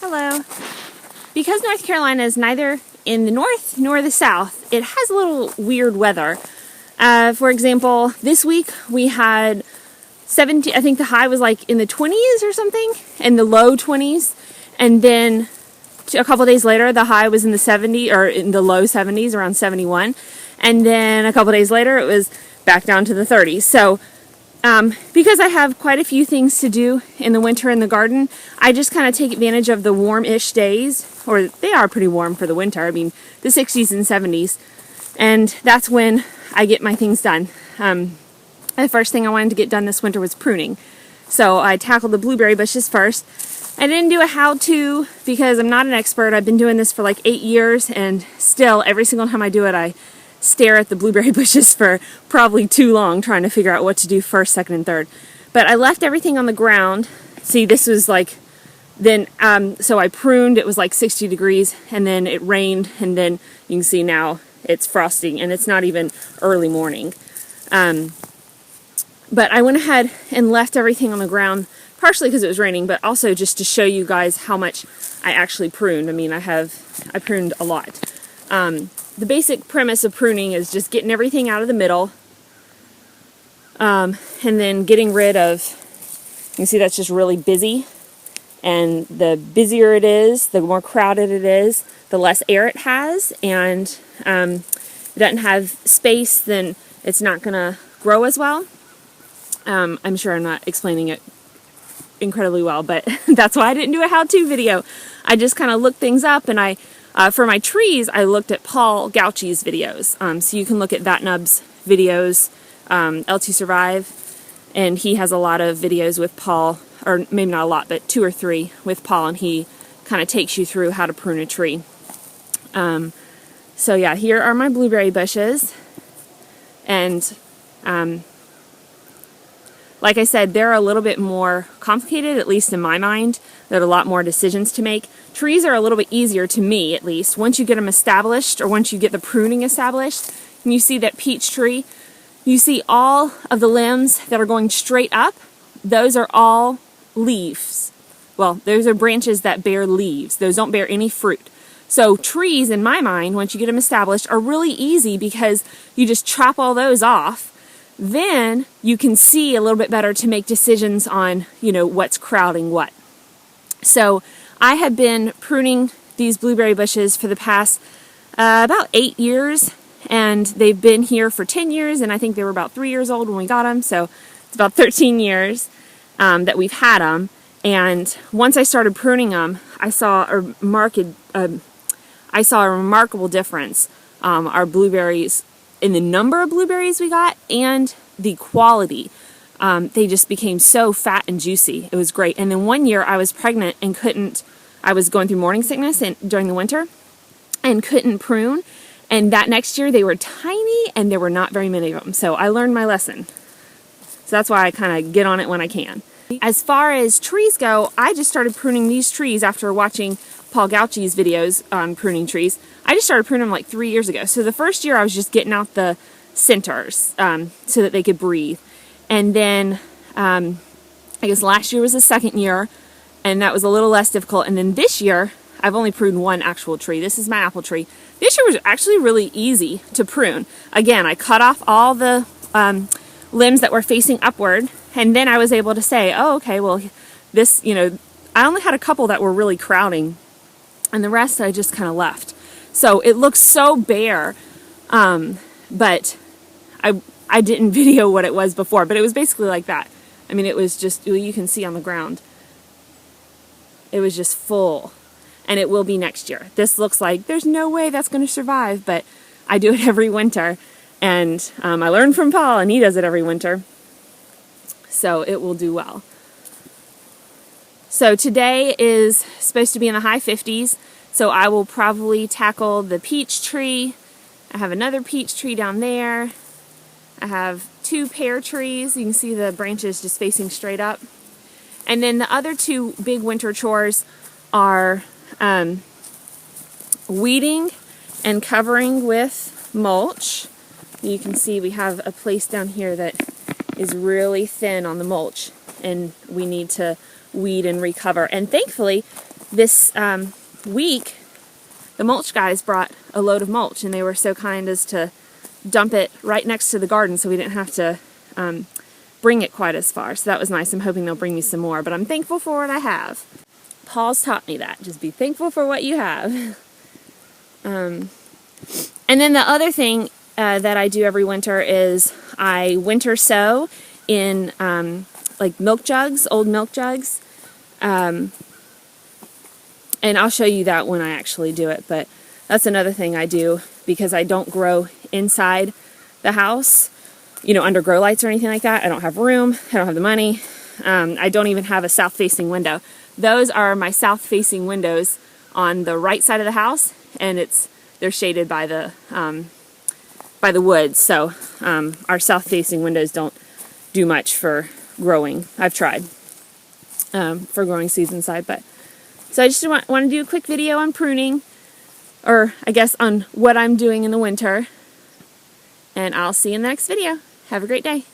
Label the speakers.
Speaker 1: Hello. Because North Carolina is neither in the north nor the south, it has a little weird weather. For example, this week we had 70, I think the high was like in the 20s or something, in the low 20s. And then a couple days later, the high was in the 70s or in the low 70s, around 71. And then a couple days later, it was back down to the 30s. So because I have quite a few things to do in the winter in the garden, I just kind of take advantage of the warm-ish days, or they are pretty warm for the winter. I mean, the 60s and 70s. And that's when I get my things done. The first thing I wanted to get done this winter was pruning. So I tackled the blueberry bushes first. I didn't do a how-to because I'm not an expert. I've been doing this for like 8 years, and still, every single time I do it, I stare at the blueberry bushes for probably too long trying to figure out what to do first, second, and third. But I left everything on the ground. See, this was like, then, so I pruned, it was like 60 degrees, and then it rained, and then you can see now it's frosting, and it's not even early morning. But I went ahead and left everything on the ground, partially because it was raining, but also just to show you guys how much I actually pruned. I mean, I pruned a lot. The basic premise of pruning is just getting everything out of the middle, and then getting rid of, you can see that's just really busy, and the busier it is, the more crowded it is, the less air it has, and it doesn't have space, then it's not going to grow as well. I'm sure I'm not explaining it incredibly well, but that's why I didn't do a how-to video. I just kind of looked things up, and for my trees, I looked at Paul Gauchi's videos. So you can look at That Nub's videos, L2 Survive, and he has a lot of videos with Paul, or maybe not a lot, but 2 or 3 with Paul, and he kind of takes you through how to prune a tree. So yeah, here are my blueberry bushes, and like I said, they're a little bit more complicated, at least in my mind. There are a lot more decisions to make. Trees are a little bit easier, to me at least. Once you get them established, or once you get the pruning established, and you see that peach tree, you see all of the limbs that are going straight up. Those are all leaves. Well, those are branches that bear leaves. Those don't bear any fruit. So trees, in my mind, once you get them established, are really easy because you just chop all those off. Then you can see a little bit better to make decisions on, what's crowding what. So I have been pruning these blueberry bushes for the past about 8 years, and they've been here for 10 years, and I think they were about 3 years old when we got them, so it's about 13 years that we've had them. And once I started pruning them, I saw a remarkable difference. Our blueberries, in the number of blueberries we got, and the quality. They just became so fat and juicy. It was great. And then one year I was pregnant and I was going through morning sickness during the winter and couldn't prune. And that next year they were tiny and there were not very many of them. So I learned my lesson. So that's why I kind of get on it when I can. As far as trees go, I just started pruning these trees after watching Paul Gauchi's videos on pruning trees. I just started pruning them like 3 years ago. So the first year I was just getting out the centers so that they could breathe. And then I guess last year was the second year, and that was a little less difficult. And then this year I've only pruned one actual tree. This is my apple tree. This year was actually really easy to prune. Again, I cut off all the limbs that were facing upward, and then I was able to say, oh, okay, well, this, I only had a couple that were really crowding, and the rest I just kind of left. So it looks so bare, but I didn't video what it was before, but it was basically like that. I mean, it was just, you can see on the ground, it was just full, and it will be next year. This looks like there's no way that's going to survive, but I do it every winter, and I learned from Paul, and he does it every winter, so it will do well. So today is supposed to be in the high 50s, so I will probably tackle the peach tree. I have another peach tree down there. I have 2 pear trees. You can see the branches just facing straight up. And then the other 2 big winter chores are weeding and covering with mulch. You can see we have a place down here that is really thin on the mulch, and we need to weed and recover. And thankfully, this week, the mulch guys brought a load of mulch, and they were so kind as to dump it right next to the garden so we didn't have to bring it quite as far. So that was nice. I'm hoping they'll bring me some more, but I'm thankful for what I have. Paul's taught me that. Just be thankful for what you have. And then the other thing that I do every winter is I winter sow in like milk jugs, old milk jugs. And I'll show you that when I actually do it, but that's another thing I do because I don't grow inside the house, you know, under grow lights or anything like that. I don't have room. I don't have the money. I don't even have a south-facing window. Those are my south-facing windows on the right side of the house, and they're shaded by the woods. So our south-facing windows don't do much for growing. I've tried for growing seeds inside, but so I just want to do a quick video on pruning, or I guess on what I'm doing in the winter, and I'll see you in the next video. Have a great day.